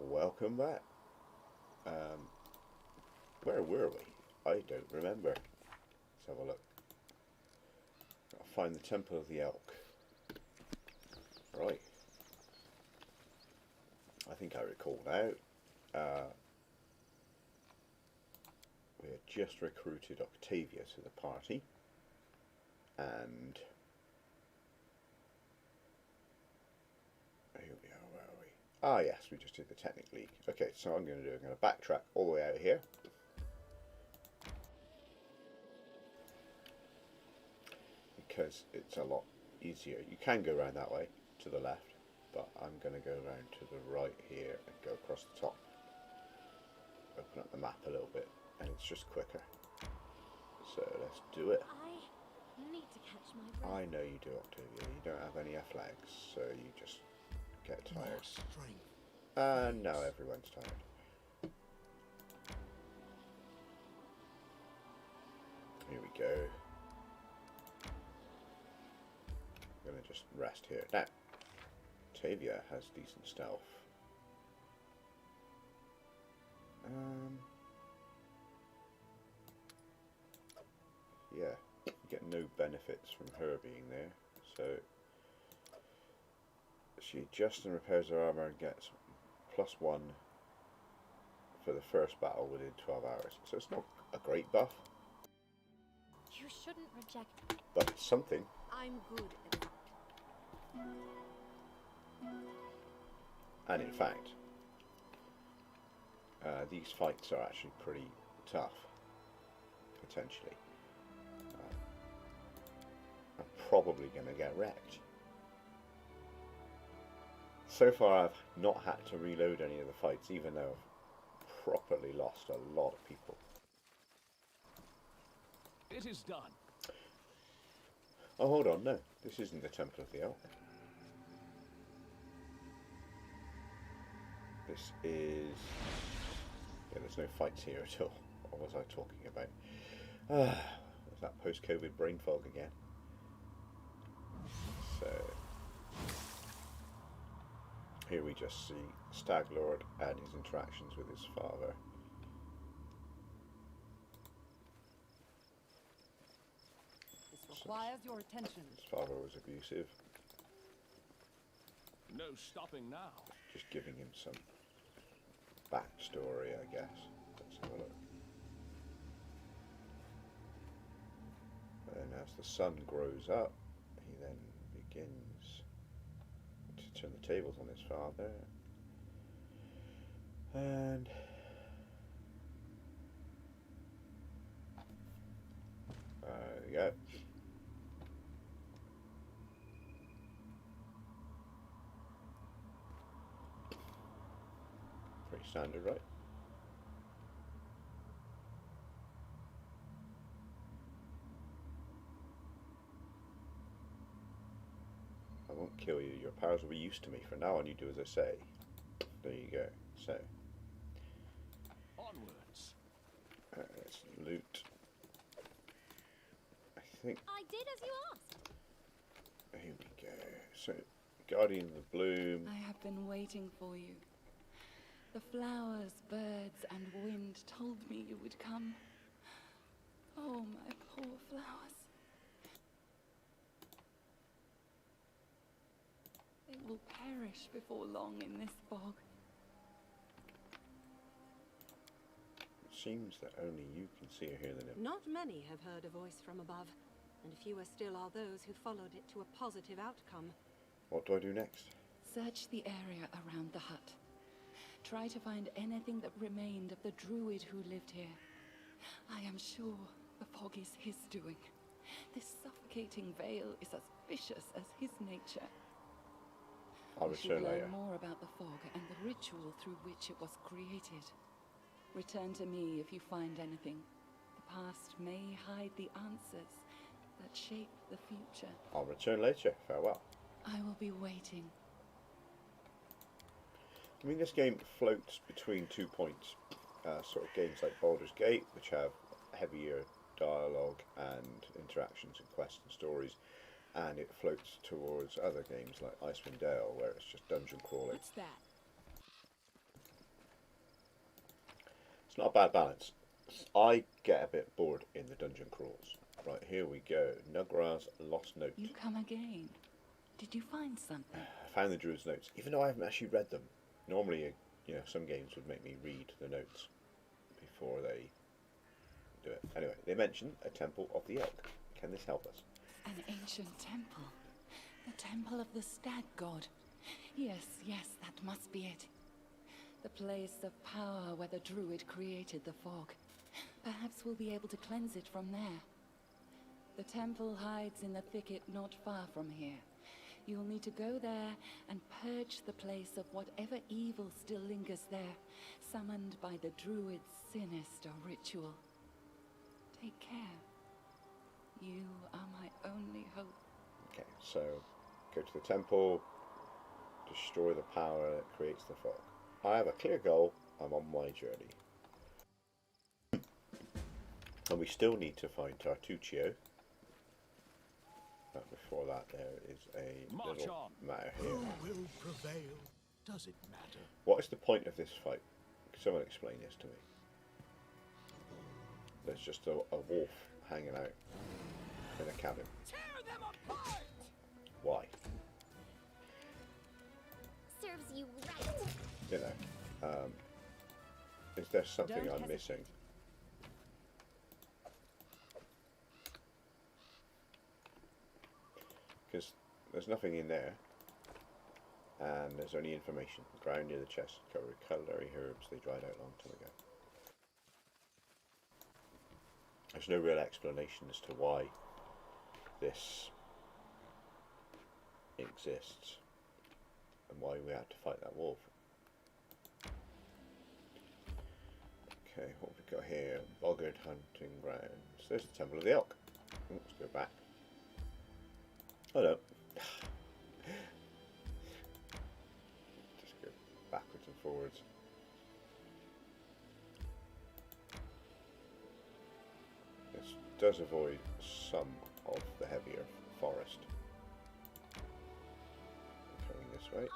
Welcome back. Where were we? I don't remember. Let's have a look. I'll find the Temple of the Elk. Right. I think I recall now. We had just recruited Octavia to the party. And here we are, where are we? Ah yes, we just did the Technic League. Okay, so I'm going to backtrack all the way out here. Because it's a lot easier. You can go around that way, to the left, but I'm going to go around to the right here and go across the top. Open up the map a little bit, and it's just quicker. So let's do it. I need to catch my breath. I know you do, Octavia. You don't have any F-legs, so you just get tired. No, everyone's tired. Here we go. I'm going to just rest here. Now, Octavia has decent stealth. Yeah, you get no benefits from her being there, so she adjusts and repairs her armor and gets +1 for the first battle within 12 hours. So it's not a great buff, You shouldn't reject. but it's something. I'm good at that. And in fact, these fights are actually pretty tough, potentially. I'm probably going to get wrecked. So far I've not had to reload any of the fights, even though I've properly lost a lot of people. It is done. Oh, hold on, no. This isn't the Temple of the Elk. This is... Yeah, there's no fights here at all. What was I talking about? There's that post-COVID brain fog again. So... Here we just see Staglord and his interactions with his father. This requires your attention. His father was abusive. No stopping now. Just giving him some backstory, I guess. Let's have a look. And as the son grows up, he then begins to turn the tables on his father. And there we go. Pretty standard, right? I won't kill you. Your powers will be used to me. From now on, you do as I say. There you go. So, Onwards. let's loot. I think. I did as you asked. Here we go. So, Guardian of the Bloom. I have been waiting for you. The flowers, birds, and wind told me you would come. Oh, my poor flowers. They will perish before long in this bog. It seems that only you can see or hear the name. Not many have heard a voice from above, and fewer still are those who followed it to a positive outcome. What do I do next? Search the area around the hut. Try to find anything that remained of the druid who lived here. I am sure the fog is his doing. This suffocating veil is as vicious as his nature. I'll We should return learn later. more about the fog and the ritual through which it was created. Return to me if you find anything. The past may hide the answers that shape the future. I'll return later. Farewell. I will be waiting. I mean, this game floats between 2 points. Sort of games like Baldur's Gate, which have heavier dialogue and interactions and quests and stories, and it floats towards other games like Icewind Dale, where it's just dungeon crawling. What's that? It's not a bad balance. I get a bit bored in the dungeon crawls. Right, here we go. Nugra's Lost Note. You come again. Did you find something? I found the Druid's notes, even though I haven't actually read them. Normally, some games would make me read the notes before they do it. Anyway, they mention a Temple of the Elk. Can this help us? An ancient temple. The Temple of the Stag God. Yes, that must be it. The place of power where the Druid created the fog. Perhaps we'll be able to cleanse it from there. The temple hides in the thicket not far from here. You'll need to go there and purge the place of whatever evil still lingers there, summoned by the Druid's sinister ritual. Take care. You are my only hope. Okay, so go to the temple, destroy the power that creates the fog. I have a clear goal. I'm on my journey. And we still need to find Tartuccio. But before that, there is a little matter here. Who will prevail? Does it matter? What is the point of this fight? Can someone explain this to me? There's just a wolf hanging out in a cabin. Tear them apart! Why? Serves you right. Is there something Don't I'm missing? Because there's nothing in there, and there's only information. Ground near the chest, covered with culinary herbs. They dried out long time ago. There's no real explanation as to why this exists and why we had to fight that wolf. Okay, what have we got here? Boggart hunting grounds. There's the Temple of the Elk. Let's go back. Oh no. Just go backwards and forwards. This does avoid some of the heavier forest. Going this way.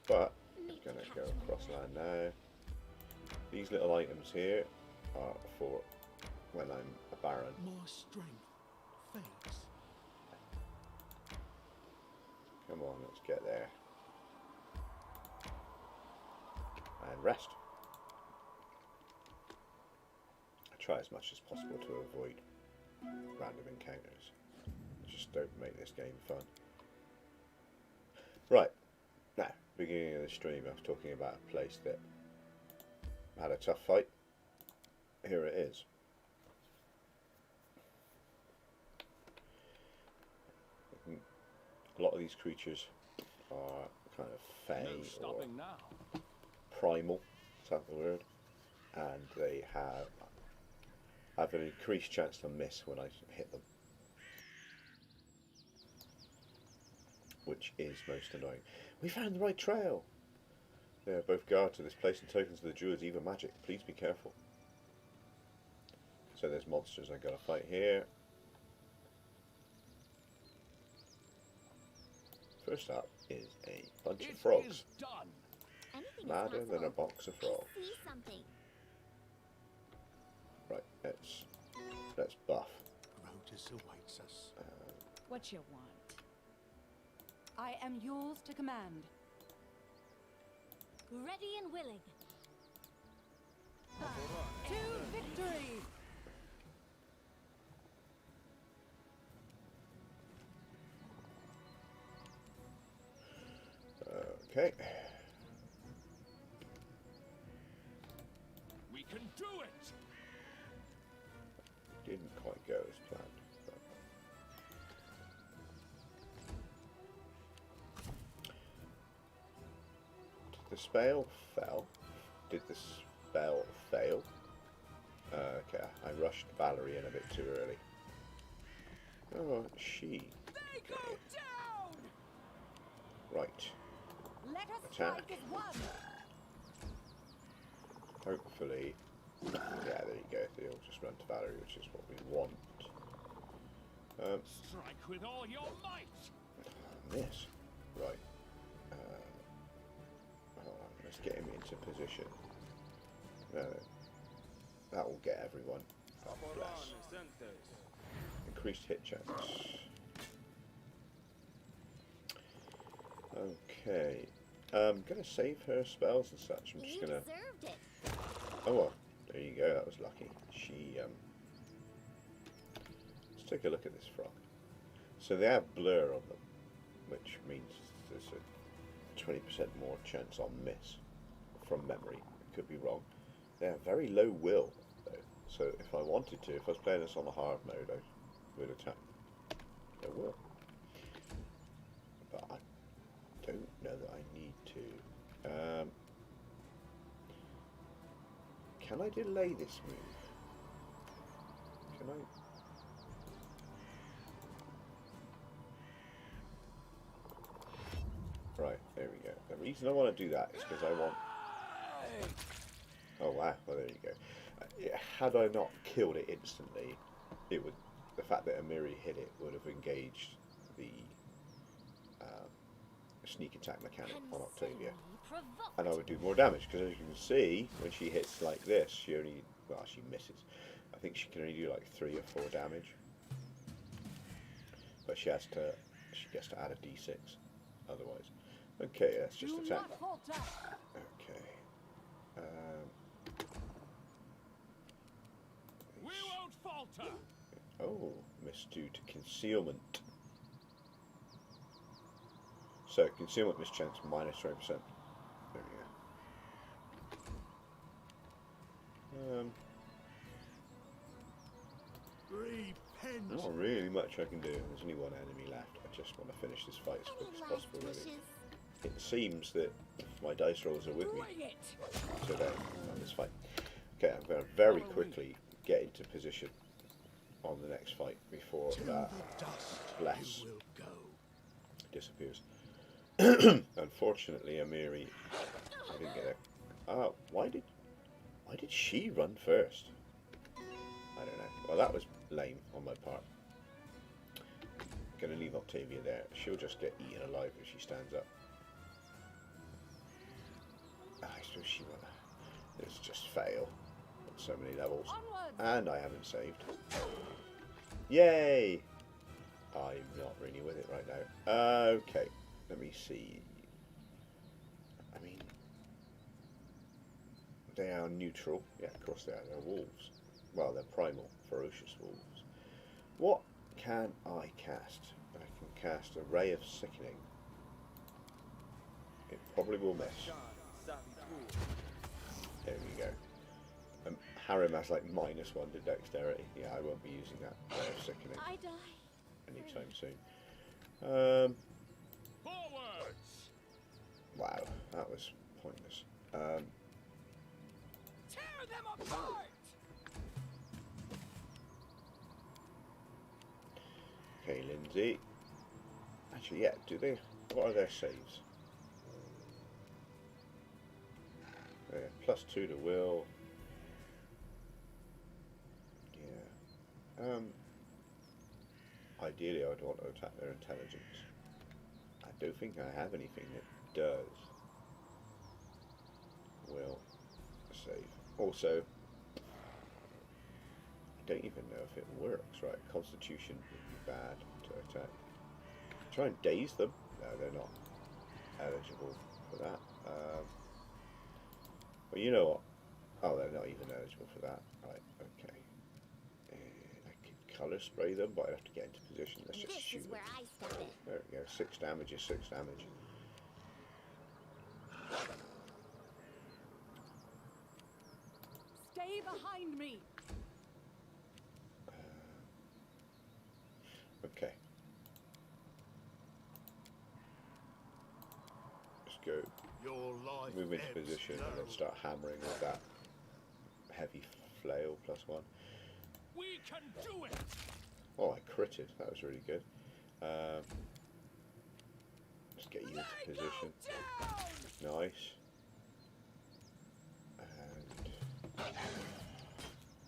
But I'm going to go across land now. These little items here are for when I'm a baron. More strength fades. Come on, let's get there. And rest. I try as much as possible to avoid random encounters. Just don't make this game fun. Right, now, beginning of the stream I was talking about a place that had a tough fight. Here it is. A lot of these creatures are kind of fey or primal, is that the word? And they have an increased chance to miss when I hit them, which is most annoying. We found the right trail. They are both guards to this place and tokens of the Druid's evil magic. Please be careful. So there's monsters I gotta fight here. First up is a bunch of frogs. Madder than a box of frogs. See something. Right, let's buff. Grotus awaits us. What you want? I am yours to command. Ready and willing. To victory! Okay. We can do it! Didn't quite go as planned. But the spell fell. Did the spell fail? Okay, I rushed Valerie in a bit too early. Oh, she. They go down! Right. Let us Attack. strike as one! Hopefully. Yeah, there you go. They all just run to Valerie, which is what we want. Strike with all your might! Miss. Right. Hold on, let's get him into position. That will get everyone. Oh, bless. Increased hit chance. Okay. I'm going to save her spells and such. I'm just You going to... deserved it. Oh, well. There you go. That was lucky. She, Let's take a look at this frog. So they have blur on them, which means there's a 20% more chance on miss from memory. It could be wrong. They have very low will, though. So if I wanted to, if I was playing this on a hard mode, I would attack their will. But I don't know that I need to. Can I delay this move? Can I? Right, there we go. The reason I want to do that is because I want... Oh wow, well there you go. Had I not killed it instantly, it would... The fact that Amiri hit it would have engaged the sneak attack mechanic on Octavia. And I would do more damage, because as you can see, when she hits like this, she only... Well, she misses. I think she can only do like 3 or 4 damage. But she has to... She gets to add a d6, otherwise. Okay, let's just attack. Okay. We won't falter. Oh, missed due to concealment. So, concealment mischance minus 20%. There we go. Repent. Not really much I can do. There's only one enemy left. I just want to finish this fight as quick as possible, really. It seems that my dice rolls are with me today on this fight. Okay, I'm going to very quickly get into position on the next fight before that bless disappears. Unfortunately, Amiri, I didn't get it. Why did she run first? I don't know. Well, that was lame on my part. Gonna leave Octavia there. She'll just get eaten alive if she stands up. I suppose she will. It's just fail on so many levels. And I haven't saved. Yay! I'm not really with it right now. Okay, let me see. I mean, they are neutral. Yeah, of course they are. They're wolves. Well, they're primal, ferocious wolves. What can I cast? I can cast a Ray of Sickening. It probably will miss. There we go. Harem has like -1 to dexterity. Yeah, I won't be using that Ray of Sickening I die. anytime soon. Forwards. Wow, that was pointless. Tear them apart. Okay, Lindsay. Actually, yeah, do they... What are their saves? +2 to will. Yeah. Ideally, I would want to attack their intelligence. I don't think I have anything that does. Will save. Also, I don't even know if it works, right? Constitution would be bad to attack. Try and daze them. No, they're not eligible for that. Well, you know what? Oh, they're not even eligible for that. Right, okay. I could colour spray them, but I'd have to get into position. Let's just shoot This is where them. I stop it. There we go. 6 damage is 6 damage. Stay behind me. Okay. Just go. Your life Move into ebbs position and then low. start hammering with that heavy flail +1. We can do it. Oh, I critted. That was really good. Just get you into position. Nice. And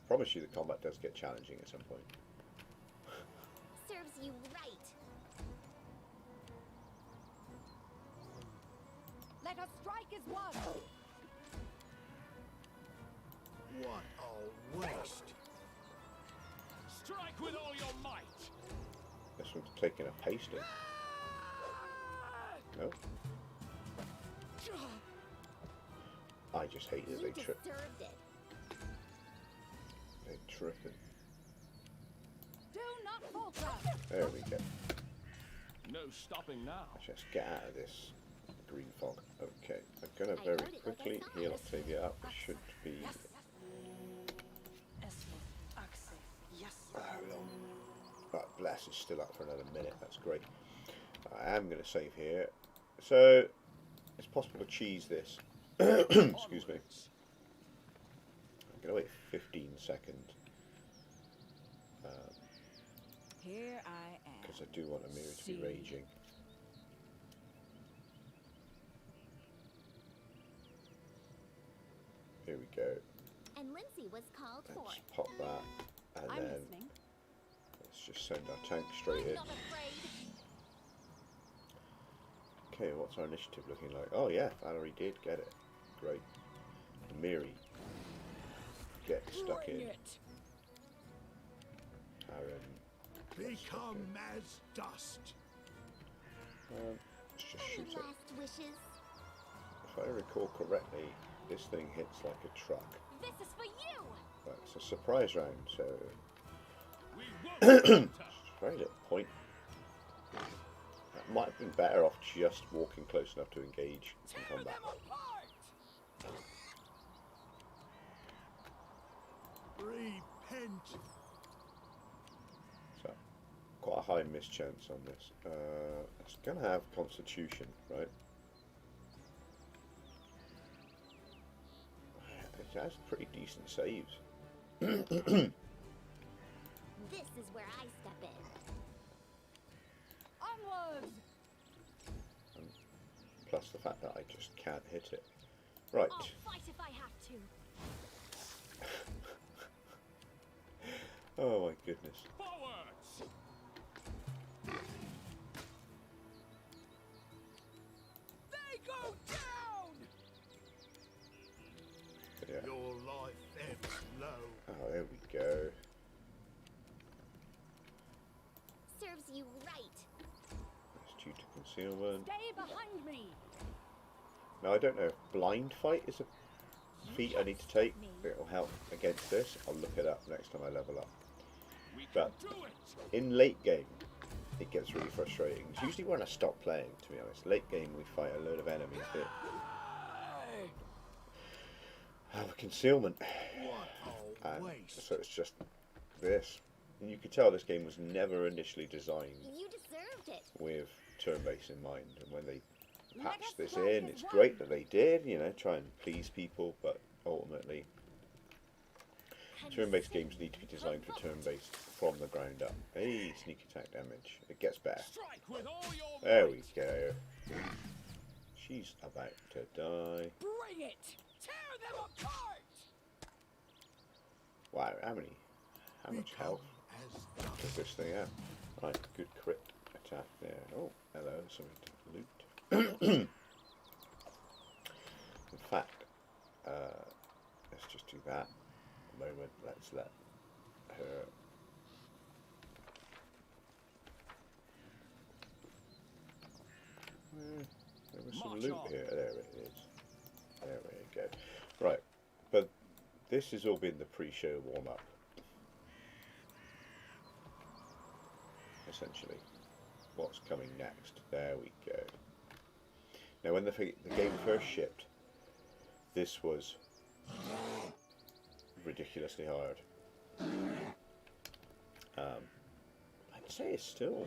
promise you the combat does get challenging at some point. Serves you right. Let us strike as one. What a waste. Strike with all your might. This one's taking a pasting. No. I just hate that You they trip. deserved it. They tripping. Do not falter. There we go. No stopping now. Just get out of this green fog. Okay, I'm gonna very quickly heal Octavia up. Should be how long? Right, Bless is still up for another minute. That's great. I am gonna save here. So it's possible to cheese this. Excuse me. I'm gonna wait 15 seconds. Here I am. Because I do want Amira to be raging. Here we go. And Lindsay was called for. Let's pop that, and I'm then listening. let's just send our tank straight in. Not afraid. Okay, what's our initiative looking like? Oh yeah, Valerie did get it. Great. Miri, get stuck in. Aaron, Become as dust. let's just shoot Any it. last wishes? If I recall correctly, this thing hits like a truck. This is for you. But it's a surprise round, so We won't falter. very little point. That might have been better off just walking close enough to engage in Tear combat. them apart. Repent. So, quite a high miss chance on this. It's going to have Constitution, right? It has pretty decent saves. This is where I step in. Onwards! Plus the fact that I just can't hit it. Right. I'll fight if I have to. Oh my goodness. Forwards. They go down. Yeah. Your life ebbs low. Oh, there we go. Serves you right. It's due to concealment. Stay behind me. Now I don't know if blind fight is a feat I need to take. It'll help against this. I'll look it up next time I level up. We But can do it. in late game, it gets really frustrating. It's usually when I stop playing, to be honest. Late game, we fight a load of enemies that have a concealment. What a And waste. so it's just this. And you could tell this game was never initially designed You deserved it. with turn-based in mind. And when they Let patched us this rock in, as it's one. great that they did, you know, try and please people, but ultimately turn-based games need to be designed for turn-based from the ground up. Hey, sneak attack damage. It gets better. Strike with all your There might. we go. She's about to die. Bring it. Tear them apart. Wow, how much health As dust. does this thing have? Right, good crit attack there. Oh, hello, something to loot. In fact, let's just do that. A moment, let's let her. There was some March loot on. here. There it is. There we go. Right, but this has all been the pre-show warm-up. Essentially, what's coming next? There we go. Now, when the game first shipped, this was ridiculously hard. I'd say it's still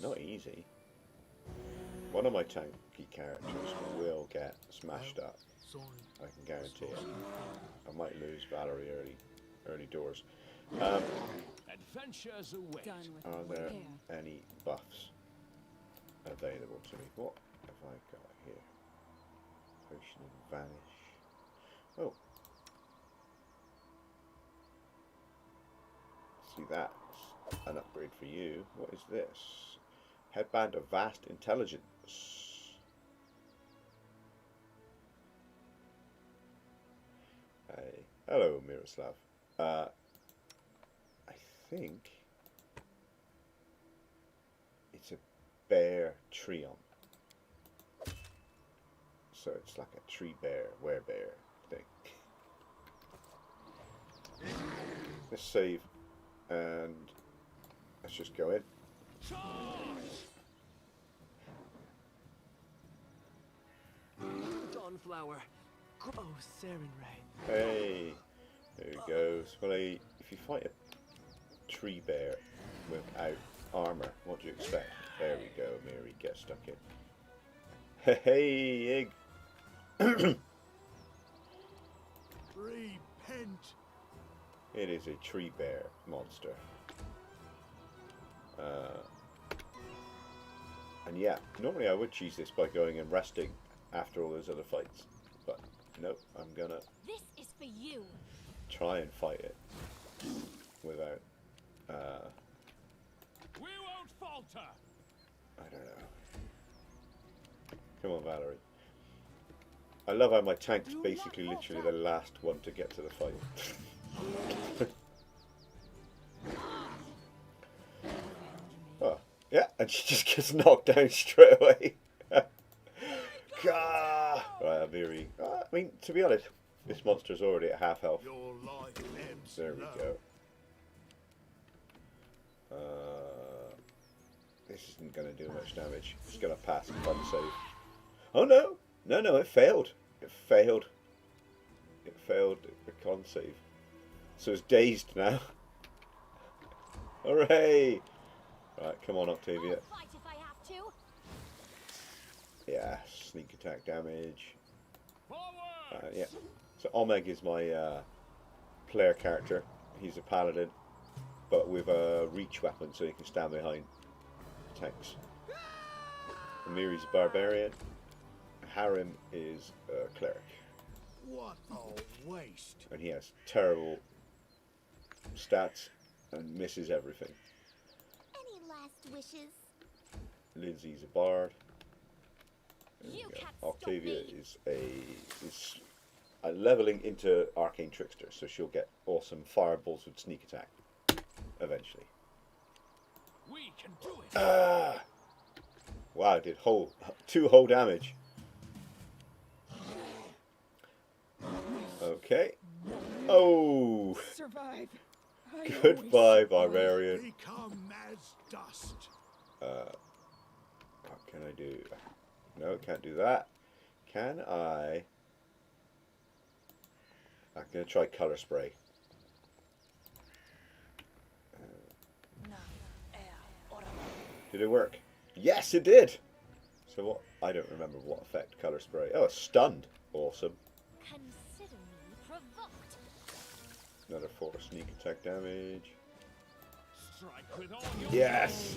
not easy. One of my tanky characters will get smashed up. I can guarantee it. I might lose Valerie early doors. Adventures await. Done with Are the there here. any buffs available to me? What have I got here? Potion and vanish. Oh. See, that's an upgrade for you. What is this? Headband of vast intelligence. Hello, Miroslav. I think it's a bear treon. So it's like a tree bear, werebear thing. Let's save and let's just go in. Dawnflower. Oh, Sarenrae. Hey, there he goes. Well, if you fight a tree bear without armor, what do you expect? There we go, Mary, get stuck in. Hey, Ig. Repent. It is a tree bear monster. And yeah, normally I would cheese this by going and resting after all those other fights. But nope, I'm gonna This is for you. try and fight it without, We won't falter. I don't know. Come on, Valerie. I love how my tank's basically literally the last one to get to the fight. Oh, yeah, and she just gets knocked down straight away. Gah! Right, Amiri. I mean, to be honest, this monster's already at half health. Your life ebbs There we low. go. This isn't going to do much damage. Just going to pass and fun save. Oh no! No, it failed. It failed. It failed the con save. So it's dazed now. Hooray! Right, come on, Octavia. I'll fight if I have to. Yeah, sneak attack damage. Forward. Yeah. So Omeg is my player character. He's a paladin, but with a reach weapon, so he can stand behind tanks. Amiri's a barbarian. Harim is a cleric, What a waste. and he has terrible stats and misses everything. Any last wishes? Lindsay's a bard. There we You go. can't stop Octavia me. is a leveling into arcane trickster, so she'll get awesome fireballs with sneak attack eventually. We can do it. Ah! Wow, did 2 whole damage. Okay. Oh, Survive. goodbye, barbarian. Become as dust. What can I do? No, can't do that. Can I? I'm gonna try color spray. Did it work? Yes, it did. So what? I don't remember what effect color spray. Oh, it's stunned. Awesome. Consider me provoked. Another 4 sneak attack damage. Strike with all your Yes.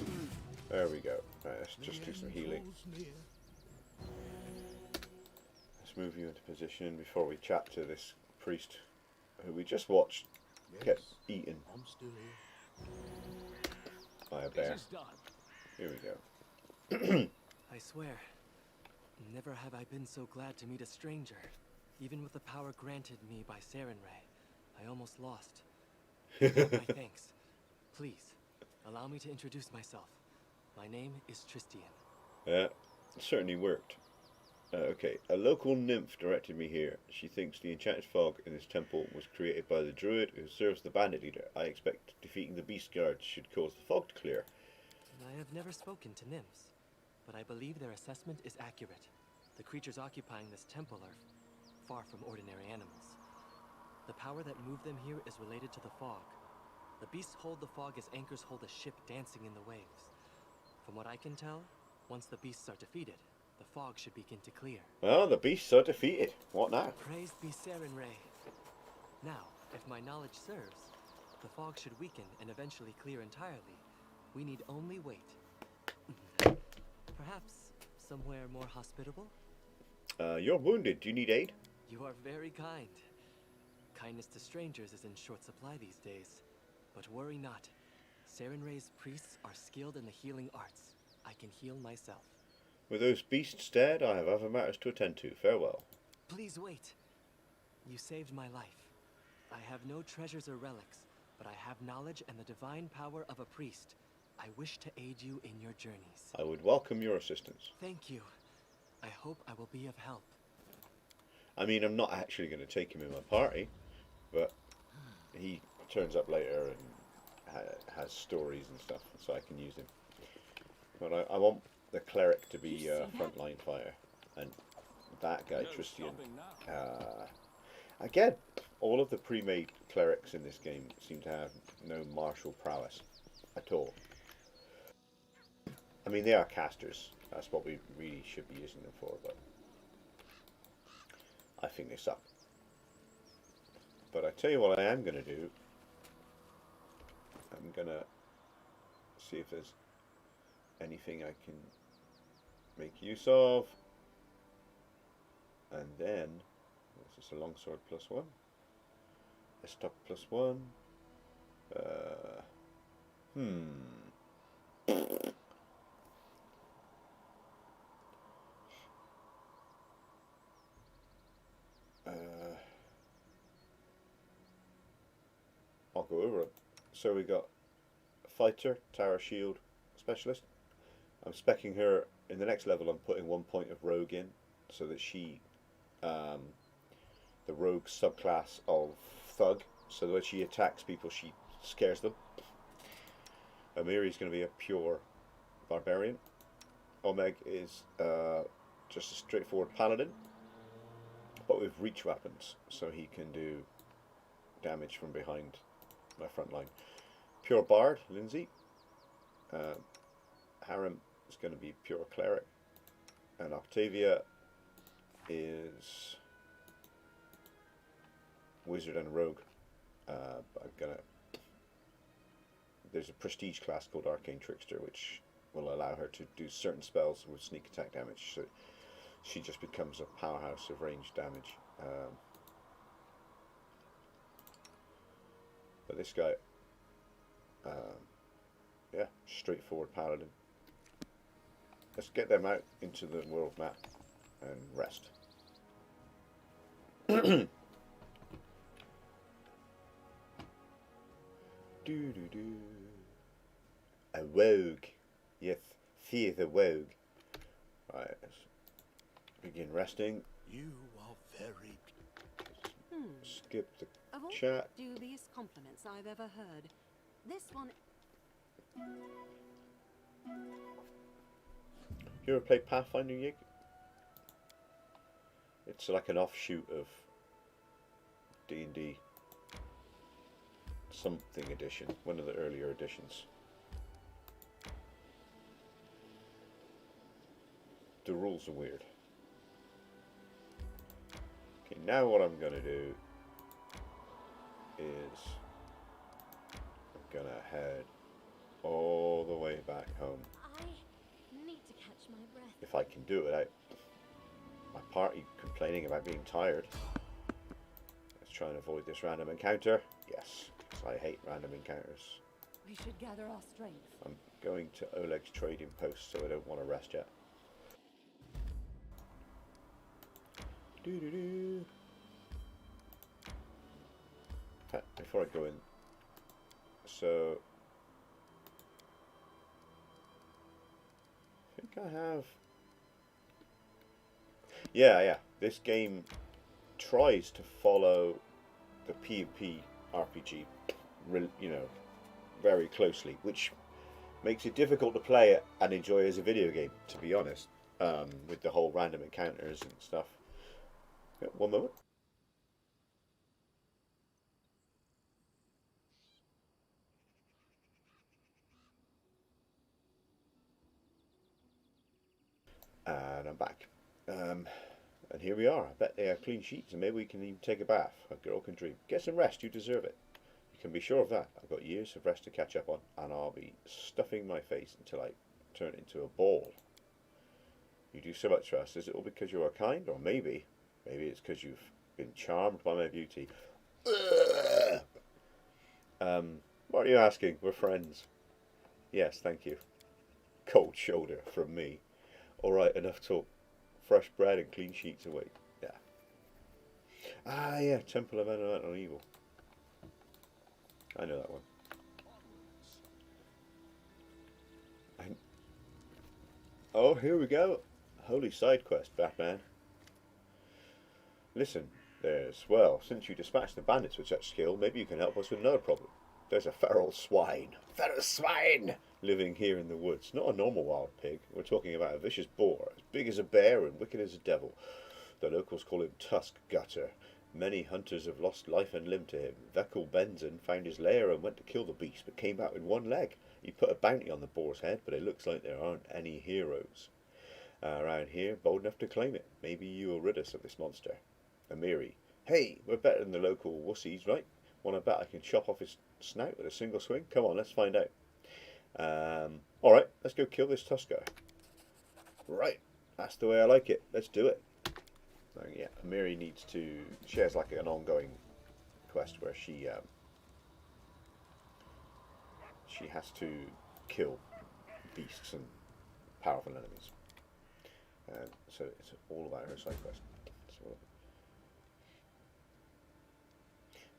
There we go. Right, let's just do some healing. Let's move you into position before we chat to this priest who we just watched get eaten I'm still here. by a This bear. is done. Here we go. I swear, never have I been so glad to meet a stranger. Even with the power granted me by Sarenrae, I almost lost. My thanks. Please, allow me to introduce myself. My name is Tristian. It certainly worked. Okay, a local nymph directed me here. She thinks the enchanted fog in this temple was created by the druid who serves the bandit leader. I expect defeating the beast guards should cause the fog to clear. I have never spoken to nymphs, but I believe their assessment is accurate. The creatures occupying this temple are far from ordinary animals. The power that moved them here is related to the fog. The beasts hold the fog as anchors hold a ship dancing in the waves. From what I can tell, once the beasts are defeated, the fog should begin to clear. Well, the beasts are defeated. What now? Praised be Sarenrae. Now, if my knowledge serves, the fog should weaken and eventually clear entirely. We need only wait. Perhaps somewhere more hospitable? You're wounded. Do you need aid? You are very kind. Kindness to strangers is in short supply these days. But worry not. Sarenrae's priests are skilled in the healing arts. I can heal myself. With those beasts dead, I have other matters to attend to. Farewell. Please wait. You saved my life. I have no treasures or relics, but I have knowledge and the divine power of a priest. I wish to aid you in your journeys. I would welcome your assistance. Thank you. I hope I will be of help. I mean, I'm not actually going to take him in my party, but he turns up later and has stories and stuff, so I can use him. But I want the cleric to be a frontline fighter, and that guy, Tristian. Again, all of the pre-made clerics in this game seem to have no martial prowess at all. I mean, they are casters. That's what we really should be using them for, but I think they suck. But I tell you what I am going to do. I'm going to see if there's anything I can make use of. And then, what's this, a longsword +1? A stock +1. I'll go over it. So we got fighter, tower shield, specialist. I'm speccing her in the next level. I'm putting 1 point of rogue in, so that she, the rogue subclass of thug, so that when she attacks people, she scares them. Amiri's going to be a pure barbarian. Omeg is just a straightforward paladin, but with reach weapons, so he can do damage from behind my front line. Pure bard, Lindsay. Harem is going to be pure cleric, and Octavia is wizard and rogue. There's a prestige class called Arcane Trickster, which will allow her to do certain spells with sneak attack damage, so she just becomes a powerhouse of ranged damage. But this guy, yeah, straightforward paladin. Let's get them out into the world map and rest. A rogue. Yes, fear the rogue. Right, let's begin resting. You are very... Skip the Of all chat. the dubious compliments I've ever heard, this one... You ever played Pathfinder Yig? It's like an offshoot of D&D something edition, one of the earlier editions. The rules are weird. Okay, now what I'm gonna do is I'm gonna head all the way back home. I need to catch my breath. If I can do it without my party complaining about being tired. Let's try and avoid this random encounter. Yes, because I hate random encounters. We should gather our strength. I'm going to Oleg's trading post, so I don't want to rest yet. Before I go in, so I think I have. Yeah. This game tries to follow the PvP RPG, very closely, which makes it difficult to play it and enjoy as a video game, to be honest, with the whole random encounters and stuff. Yeah, one moment. And I'm back. And here we are. I bet they are clean sheets, and maybe we can even take a bath. A girl can dream. Get some rest. You deserve it. You can be sure of that. I've got years of rest to catch up on, and I'll be stuffing my face until I turn into a ball. You do so much for us. Is it all because you are kind, or maybe it's because you've been charmed by my beauty? What are you asking? We're friends. Yes, thank you. Cold shoulder from me. Alright, enough talk. Fresh bread and clean sheets away. Yeah. Ah, yeah, Temple of Elemental Evil. I know that one. Oh, here we go. Holy side quest, Batman. Listen, well, since you dispatched the bandits with such skill, maybe you can help us with another problem. There's a feral swine. Feral swine! Living here in the woods. Not a normal wild pig. We're talking about a vicious boar, as big as a bear and wicked as a devil. The locals call him Tuskgutter. Many hunters have lost life and limb to him. Vekal Benson found his lair and went to kill the beast, but came back with one leg. He put a bounty on the boar's head, but it looks like there aren't any heroes around here bold enough to claim it. Maybe you will rid us of this monster. Amiri. Hey, we're better than the local wussies, right? Want to bet I can chop off his snout with a single swing? Come on, let's find out. Alright, let's go kill this Tuskgutter. Right, that's the way I like it. Let's do it. So, yeah, Amiri needs to... She has like an ongoing quest where she has to kill beasts and powerful enemies. So it's all about her side quest. So,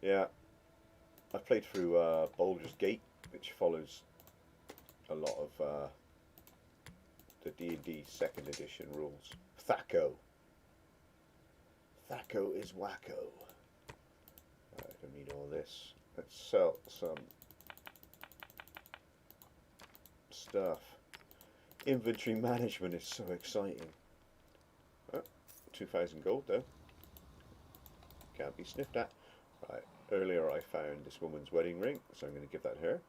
yeah, I've played through Baldur's Gate, which follows a lot of the D&D 2nd edition rules. Thaco. Thaco is wacko. I don't need all this. Let's sell some stuff. Inventory management is so exciting. Oh, 2,000 gold though. Can't be sniffed at. Right. Earlier I found this woman's wedding ring, so I'm going to give that to her.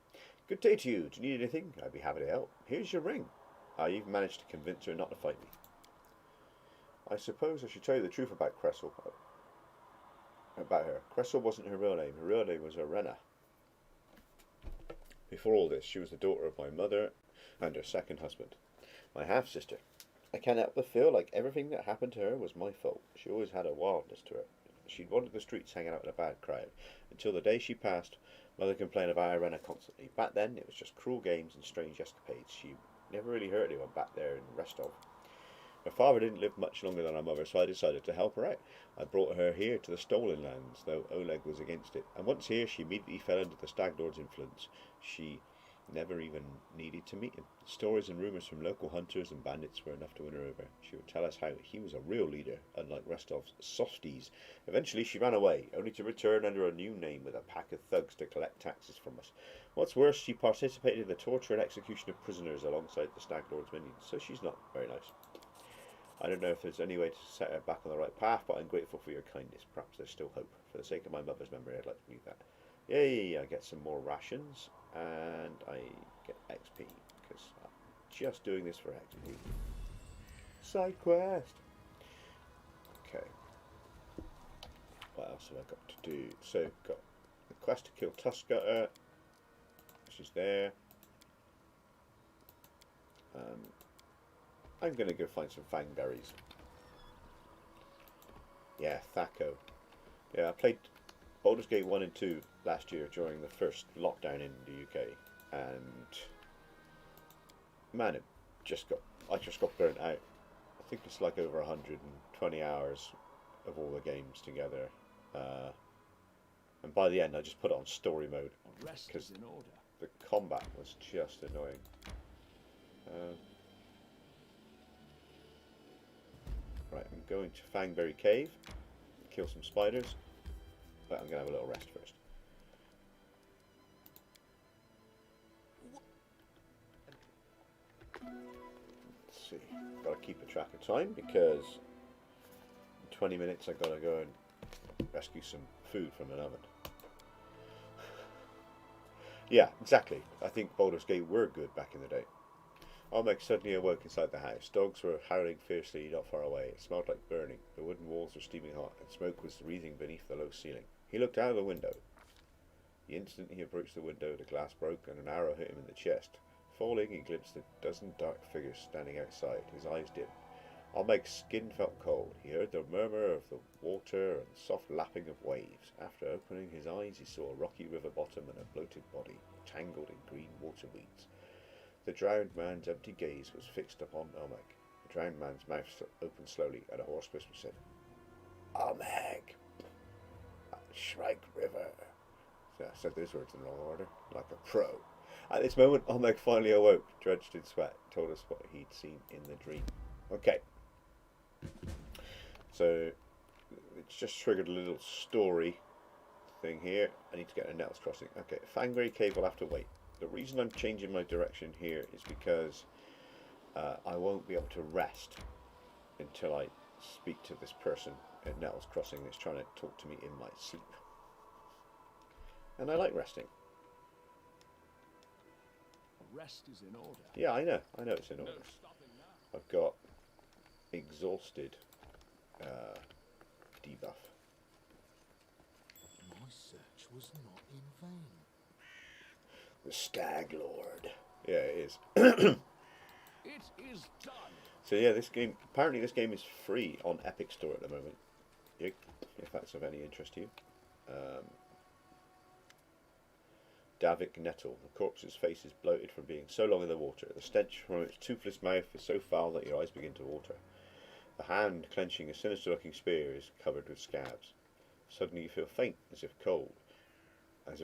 Good day to you. Do you need anything? I'd be happy to help. Here's your ring. I even managed to convince her not to fight me. I suppose I should tell you the truth about Cressel. About her. Cressel wasn't her real name. Her real name was Arena. Before all this, she was the daughter of my mother and her second husband, my half-sister. I can't help but feel like everything that happened to her was my fault. She always had a wildness to her. She'd wandered the streets hanging out with a bad crowd, until the day she passed. Mother complained about Irena constantly. Back then, it was just cruel games and strange escapades. She never really hurt anyone back there in Restov. Her father didn't live much longer than our mother, so I decided to help her out. I brought her here to the Stolen Lands, though Oleg was against it. And once here, she immediately fell under the Stag Lord's influence. She never even needed to meet him. Stories and rumours from local hunters and bandits were enough to win her over. She would tell us how he was a real leader, unlike Restov's softies. Eventually she ran away, only to return under a new name with a pack of thugs to collect taxes from us. What's worse, she participated in the torture and execution of prisoners alongside the Stag Lord's minions, so she's not very nice. I don't know if there's any way to set her back on the right path, but I'm grateful for your kindness. Perhaps there's still hope. For the sake of my mother's memory, I'd like to believe that. Yay, I get some more rations, and I get XP, because I'm just doing this for XP. Side quest! Okay. What else have I got to do? So, got the quest to kill Tuskgutter, which is there. I'm going to go find some fangberries. Yeah, Thaco. Yeah, I played Baldur's Gate 1 and 2 last year during the first lockdown in the UK, and man, I just got burnt out. I think it's like over 120 hours of all the games together, and by the end I just put it on story mode because the combat was just annoying. Right, I'm going to Fangberry Cave, kill some spiders, but I'm going to have a little rest first. Let's see, got to keep a track of time because in 20 minutes I've got to go and rescue some food from an oven. Yeah, exactly. I think Baldur's Gate were good back in the day. Olmec suddenly awoke inside the house. Dogs were howling fiercely not far away. It smelled like burning. The wooden walls were steaming hot, and smoke was wreathing beneath the low ceiling. He looked out of the window. The instant he approached the window, the glass broke, and an arrow hit him in the chest. Falling, he glimpsed a dozen dark figures standing outside. His eyes dimmed. Olmec's skin felt cold. He heard the murmur of the water and the soft lapping of waves. After opening his eyes, he saw a rocky river bottom and a bloated body, tangled in green water weeds. The drowned man's empty gaze was fixed upon Olmec. The drowned man's mouth opened slowly, and a hoarse whisper said, "Olmec, Shrike River, I said those words in the wrong order, like a pro. At this moment, Olmec finally awoke, drenched in sweat, told us what he'd seen in the dream. Okay. So, it's just triggered a little story thing here. I need to get a Nettles Crossing. Okay, Fangberry Cave will have to wait. The reason I'm changing my direction here is because I won't be able to rest until I speak to this person at Nettles Crossing that's trying to talk to me in my sleep. And I like resting. Rest is in order. Yeah, I know it's in order. I've got exhausted debuff. My search was not in vain. The Stag Lord. Yeah, it is. It is done. So yeah, this game, apparently this game is free on Epic Store at the moment. If that's of any interest to you. Davik Nettle. The corpse's face is bloated from being so long in the water. The stench from its toothless mouth is so foul that your eyes begin to water. The hand clenching a sinister-looking spear is covered with scabs. Suddenly you feel faint, as if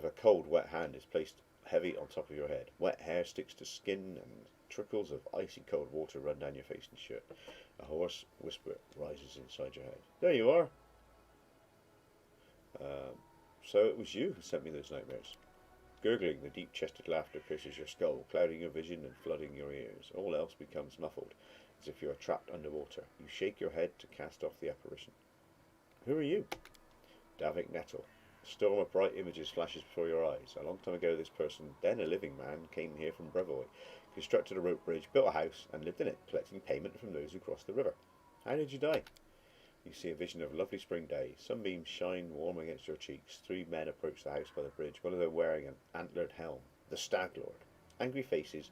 a cold, wet hand is placed heavy on top of your head. Wet hair sticks to skin, and trickles of icy cold water run down your face and shirt. A hoarse whisper rises inside your head. There you are. So it was you who sent me those nightmares. Gurgling, the deep-chested laughter pierces your skull, clouding your vision and flooding your ears. All else becomes muffled, as if you are trapped underwater. You shake your head to cast off the apparition. Who are you? Davik Nettle. A storm of bright images flashes before your eyes. A long time ago, this person, then a living man, came here from Brevoy, constructed a rope bridge, built a house, and lived in it, collecting payment from those who crossed the river. How did you die? You see a vision of a lovely spring day. Sunbeams shine warm against your cheeks. 3 men approach the house by the bridge, one of them wearing an antlered helm. The Stag Lord. Angry faces,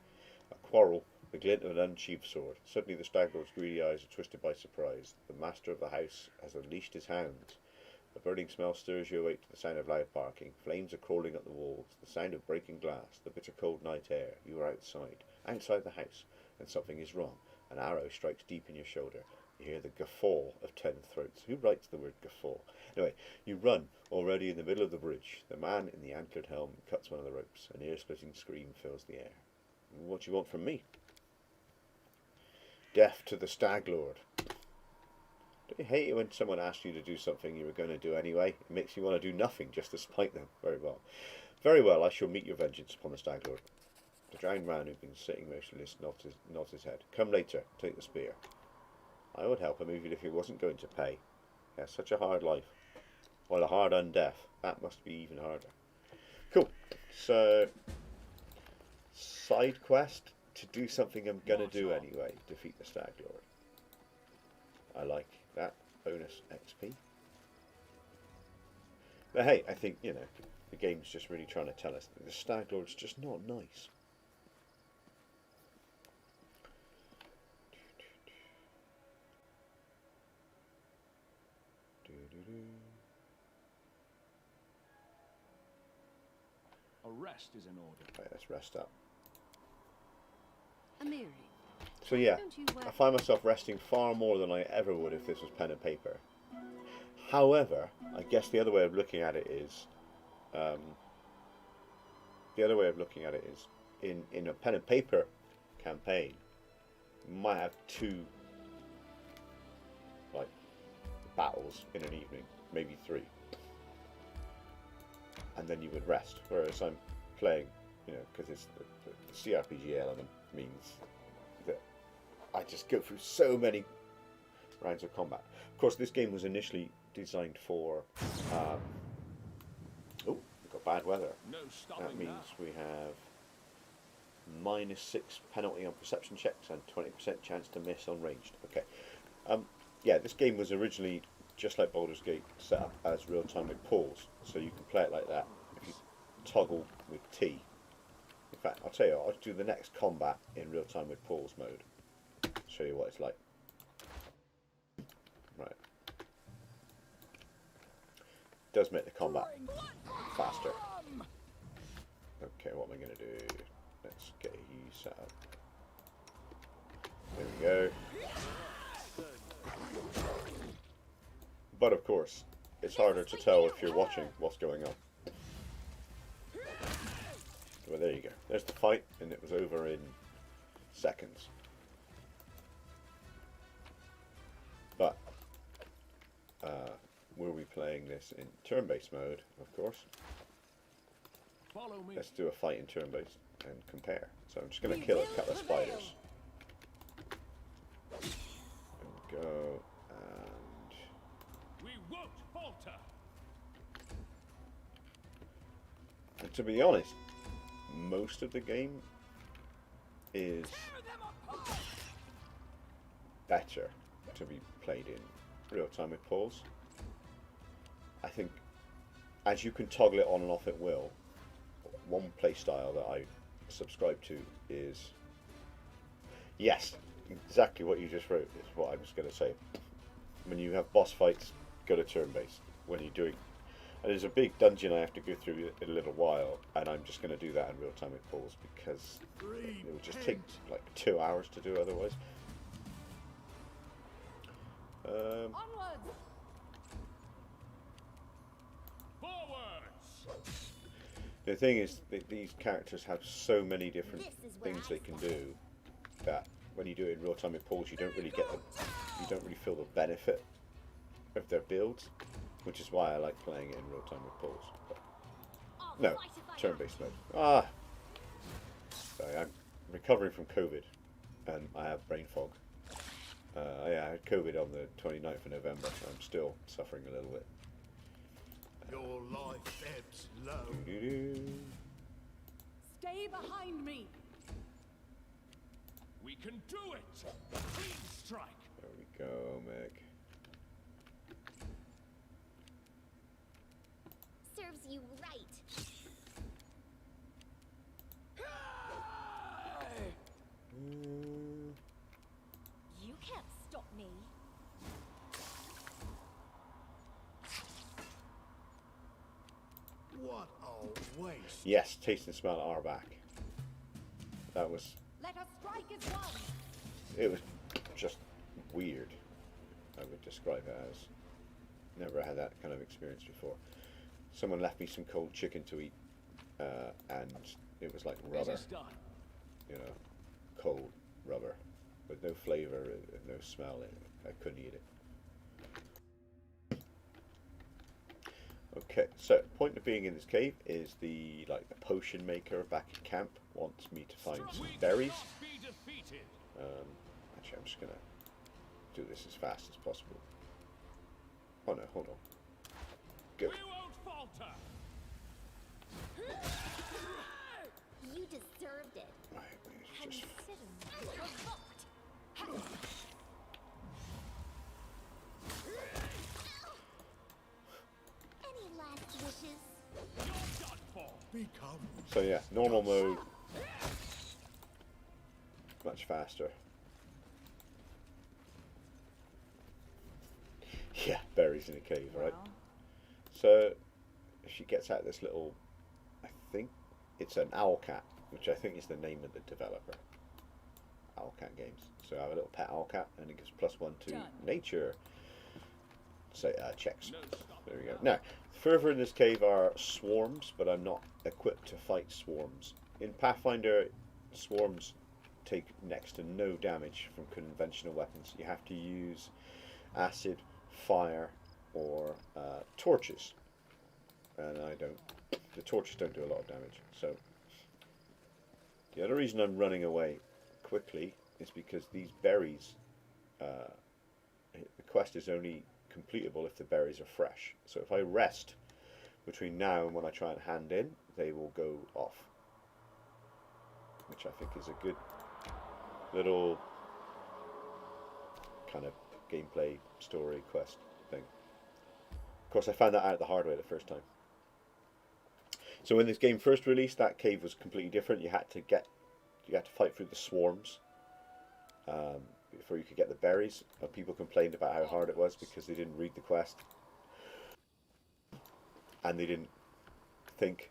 a quarrel, the glint of an unsheathed sword. Suddenly the Stag Lord's greedy eyes are twisted by surprise. The master of the house has unleashed his hounds. A burning smell stirs you awake to the sound of loud barking. Flames are crawling up the walls. The sound of breaking glass. The bitter cold night air. You are outside the house, and something is wrong. An arrow strikes deep in your shoulder. You hear the guffaw of 10 throats. Who writes the word guffaw? Anyway, you run, already in the middle of the bridge. The man in the antlered helm cuts one of the ropes. An ear-splitting scream fills the air. What do you want from me? Death to the Stag Lord. Don't you hate it when someone asks you to do something you were going to do anyway? It makes you want to do nothing just to spite them. Very well. Very well, I shall meet your vengeance upon the Stag Lord. The drowned man who'd been sitting motionless nods his head. Come later, take the spear. I would help him even if he wasn't going to pay. He has such a hard life. Well, a hard undeath. That must be even harder. Cool. So, side quest to do something I'm going to do anyway. Defeat the Stag Lord. I like that. Bonus XP. But hey, I think, you know, the game's just really trying to tell us that the Stag Lord's just not nice. A rest is in order. Right, let's rest up. Amiri, So yeah, don't you I find myself resting far more than I ever would if this was pen and paper. However, I guess the other way of looking at it is, in a pen and paper campaign, you might have 2 like battles in an evening, maybe 3, and then you would rest. Whereas I'm playing, you know, because it's the CRPG element means that I just go through so many rounds of combat. Of course, this game was initially designed for. Oh, we've got bad weather. No stopping That means now. we have -6 penalty on perception checks and 20% chance to miss on ranged. Okay. Yeah, this game was originally, just like Baldur's Gate, set up as real time with pause, so you can play it like that. If you toggle with T. In fact, I'll tell you, I'll do the next combat in real time with pause mode. Show you what it's like. Right. Does make the combat faster. Okay, what am I going to do? Let's get you set up. There we go. But of course, it's harder to tell if you're watching what's going on. there you go. There's the fight, and it was over in seconds. But we'll be playing this in turn-based mode, of course. Follow me. Let's do a fight in turn-based and compare. So I'm just going to kill a couple of spiders. There we go, and We won't falter. And to be honest, most of the game is better to be played in real time with pause. I think as you can toggle it on and off at will, one play style that I subscribe to is, yes, exactly what you just wrote is what I was going to say. When you have boss fights, go to turn based. When you're doing, and there's a big dungeon I have to go through in a little while, and I'm just going to do that in real time with pause because it would just take like 2 hours to do otherwise. Onwards! Forwards. The thing is, these characters have so many different This is where things I they can stand. do that when you do it in real time with pause, you don't really get the, you don't really feel the benefit of their builds, which is why I like playing it in real time with pause. But I'll no, fight if I turn-based have mode. Sorry, I'm recovering from COVID, and I have brain fog. Yeah, I had COVID on the 29th of November, so I'm still suffering a little bit. Your life ebbs low. Doo-doo-doo. Stay behind me! We can do it. Clean strike. There we go, Meg. Serves you right. You can't stop me. What a waste. Yes, taste and smell are back. That was, Let us strike as one! it was just weird, I would describe it as. Never had that kind of experience before. Someone left me some cold chicken to eat, and it was like rubber, Business done. you know, cold rubber, with no flavour and no smell in it. I couldn't eat it. Okay, so point of being in this cave is the potion maker back at camp wants me to find some We berries. cannot be defeated. Actually, I'm just gonna do this as fast as possible. Oh no, hold on. Go. We won't falter. You deserved it. Right, let's just Consider me provoked. Any last wishes? You're done for. Become so yeah, normal mode, much faster. Yeah, berries in a cave, right? So she gets out this little, I think it's an owl cat, which I think is the name of the developer. Owl Cat Games. So I have a little pet owl cat, and it gives +1 to nature. Say checks. No stop. There we go. Now, further in this cave are swarms, but I'm not equipped to fight swarms. In Pathfinder, swarms take next to no damage from conventional weapons. You have to use acid, fire, or torches. And I don't. The torches don't do a lot of damage. So the other reason I'm running away quickly is because these berries, the quest is only completable if the berries are fresh. So if I rest between now and when I try and hand in, they will go off, which I think is a good little kind of gameplay story quest thing. Of course, I found that out the hard way the first time. So when this game first released, that cave was completely different. You had to fight through the swarms before you could get the berries. And people complained about how hard it was because they didn't read the quest and they didn't think.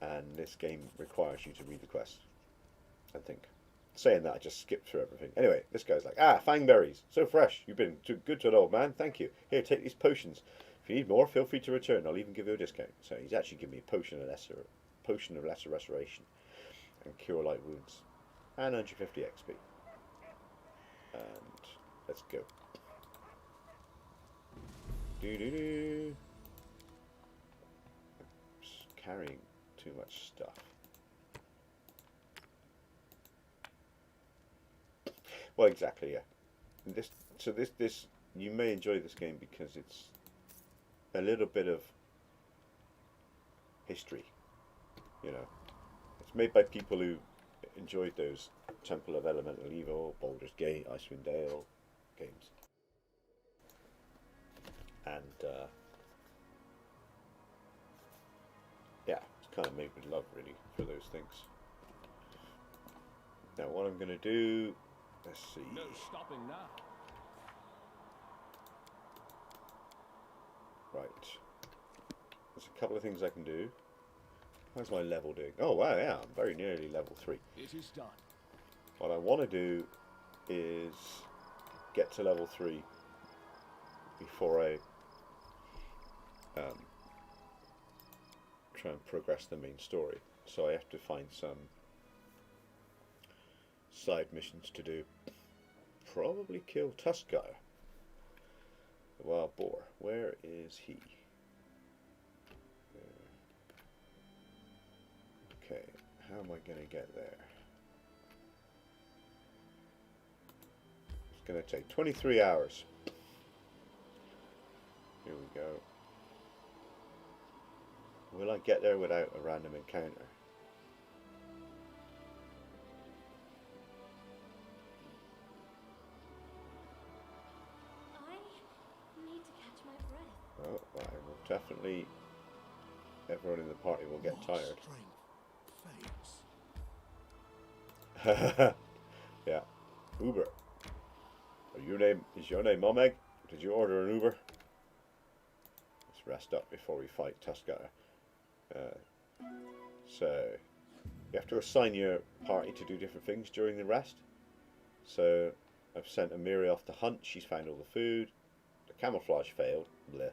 And this game requires you to read the quest and think. Saying that, I just skipped through everything. Anyway, this guy's like, fang berries, so fresh. You've been too good to an old man. Thank you. Here, take these potions. If you need more, feel free to return. I'll even give you a discount. So he's actually giving me a potion of lesser restoration and cure light wounds and 150 XP. And let's go. I'm just carrying too much stuff. Well, exactly, yeah. This you may enjoy this game because it's a little bit of history, you know. It's made by people who enjoyed those Temple of Elemental Evil, Baldur's Gate, Icewind Dale games. And yeah, it's kind of made with love really for those things. Now what I'm going to do, let's see. No stopping now. Right. There's a couple of things I can do. How's my level doing? Oh wow, yeah, I'm very nearly level 3. It is done. What I want to do is get to level 3 before I try and progress the main story. So I have to find some side missions to do. Probably kill Tuskgutter, the wild boar. Where is he? Okay, how am I going to get there? It's going to take 23 hours. Here we go. Will I get there without a random encounter? I need to catch my breath. Oh, I will definitely. Everyone in the party will get My tired. strength fades. Yeah. Uber. Is your name Momeg? Did you order an Uber? Let's rest up before we fight Tuskgutter. So you have to assign your party to do different things during the rest. So I've sent Amiri off to hunt. She's found all the food. The camouflage failed. Bleh.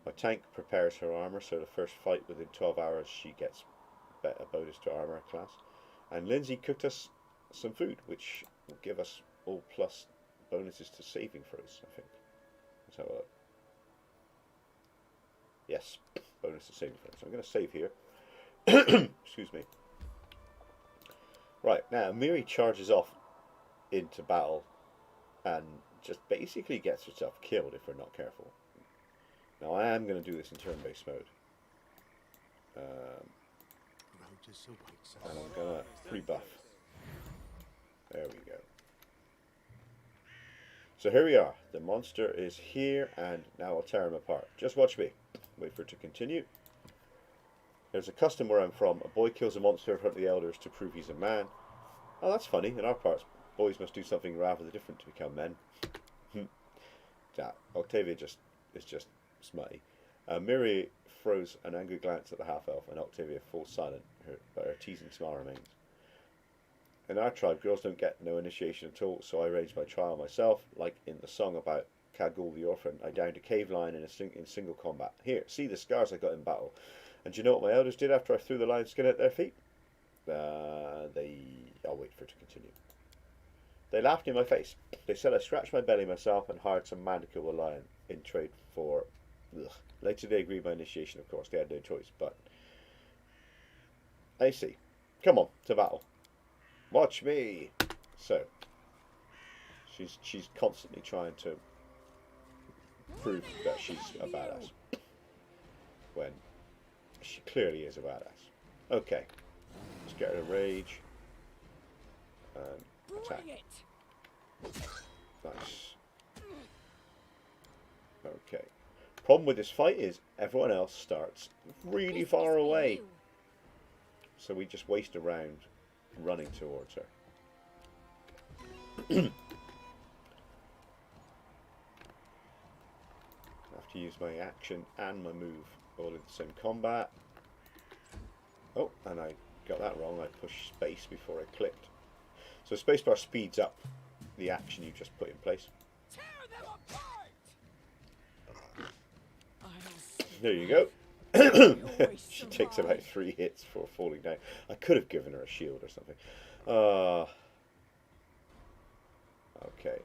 My tank prepares her armor, so the first fight within 12 hours she gets a bonus to armor class. And Lindsay cooked us some food, which will give us all plus bonuses to saving throws, I think. Let's have a look. Yes, bonus to saving throws. So I'm going to save here. Excuse me. Right, now Amiri charges off into battle and just basically gets herself killed if we're not careful. Now I am going to do this in turn-based mode. Rotus awaits And us. I'm going to pre-buff. There we go. So here we are. The monster is here, and now I'll tear him apart. Just watch me. Wait for it to continue. There's a custom where I'm from. A boy kills a monster in front of the elders to prove he's a man. Oh, that's funny. In our parts, boys must do something rather different to become men. Octavia is just smutty. Miri throws an angry glance at the half-elf, and Octavia falls silent, but her teasing smile remains. In our tribe, girls don't get no initiation at all, so I arranged my trial myself, like in the song about Kagul the orphan. I downed a cave lion in single combat. Here, see the scars I got in battle. And do you know what my elders did after I threw the lion's skin at their feet? I'll wait for it to continue. They laughed in my face. They said I scratched my belly myself and hired some man to kill the lion in trade for... Ugh. Later they agreed my initiation, of course. They had no choice, but... I see. Come on, to battle. Watch me. So, she's constantly trying to prove that she's a badass, when she clearly is a badass. Okay, let's get her to rage and attack. Nice. Okay. Problem with this fight is everyone else starts really far away, so we just waste a round running towards her. I have to use my action and my move all in the same combat. Oh, and I got that wrong. I pushed space before I clicked. So spacebar speeds up the action you just put in place. Tear them apart! There you go. She takes about 3 hits before falling down. I could have given her a shield or something. Okay.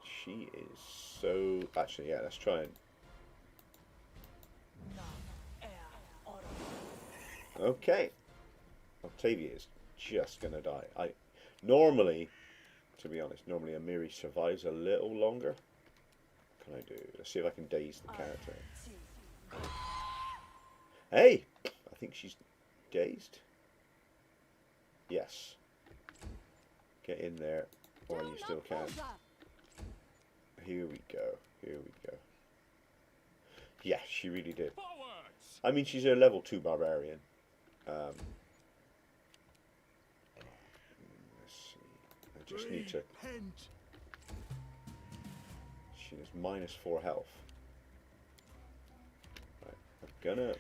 She is so... Actually, yeah, let's try and... Okay. Octavia is just going to die. Normally, to be honest, normally Amiri survives a little longer. What can I do? Let's see if I can daze the character. Hey! I think she's dazed. Yes. Get in there while you still can. Here we go. Here we go. Yeah, she really did. Forwards! I mean, she's a level 2 barbarian. Let's see. I just need to... Repent. She has -4 health. Right. I'm gonna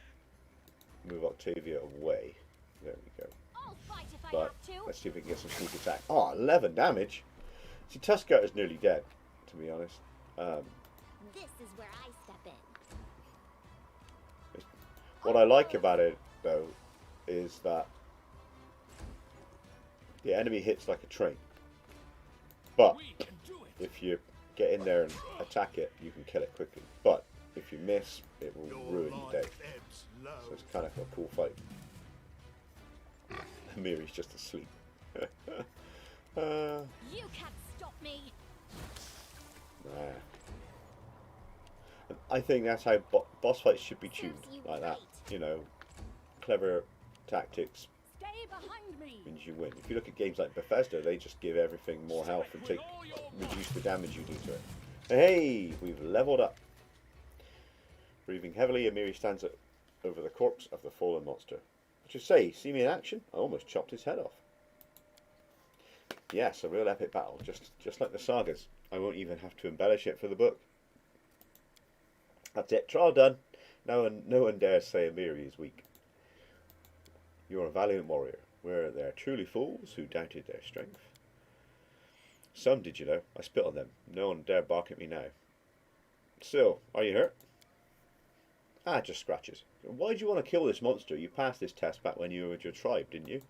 move Octavia away. There we go. I'll fight if I But have to. let's see if we can get some sneak attack. Oh, 11 damage. See, Tuskgutter's nearly dead, to be honest. This is where I step in. What I like about it, though, is that the enemy hits like a train. But We can do it! if you get in there and attack it, you can kill it quickly. But if you miss, it will Your ruin your day. life ebbs low. So it's kind of a cool fight. Miri's just asleep. You can't stop me. Nah. I think that's how boss fights should be tuned, Serves you like that. right. You know, clever tactics Stay behind me. means you win. If you look at games like Bethesda, they just give everything more health and reduce the damage you do to it. Hey, we've leveled up. Breathing heavily, Amiri stands over the corpse of the fallen monster. What you say? See me in action? I almost chopped his head off. Yes, a real epic battle, just like the sagas. I won't even have to embellish it for the book. That's it. Trial done. No one dares say Amiri is weak. You're a valiant warrior. Were there truly fools who doubted their strength? Some did, you know. I spit on them. No one dare bark at me now. Still, are you hurt? Ah, just scratches. Why do you want to kill this monster? You passed this test back when you were with your tribe, didn't you?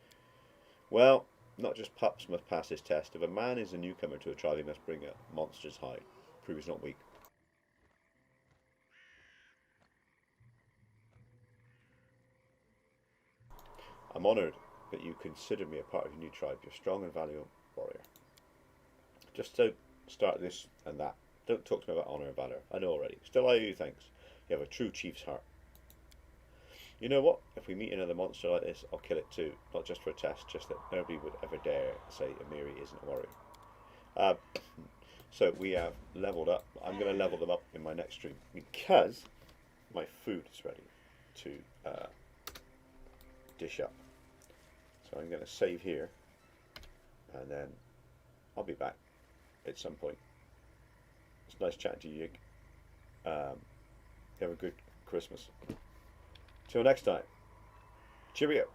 Well, not just pups must pass this test. If a man is a newcomer to a tribe, he must bring a monster's hide. Prove he's not weak. I'm honoured that you consider me a part of your new tribe. You're a strong and valiant warrior. Just don't start this and that. Don't talk to me about honour and valour. I know already. Still I owe you thanks. You have a true chief's heart. You know what? If we meet another monster like this, I'll kill it too. Not just for a test, just that nobody would ever dare say Amiri isn't a warrior. So we have leveled up. I'm going to level them up in my next stream because my food is ready to dish up. So I'm going to save here and then I'll be back at some point. It's nice chatting to you, Yig. Have a good Christmas. Till next time. Cheerio.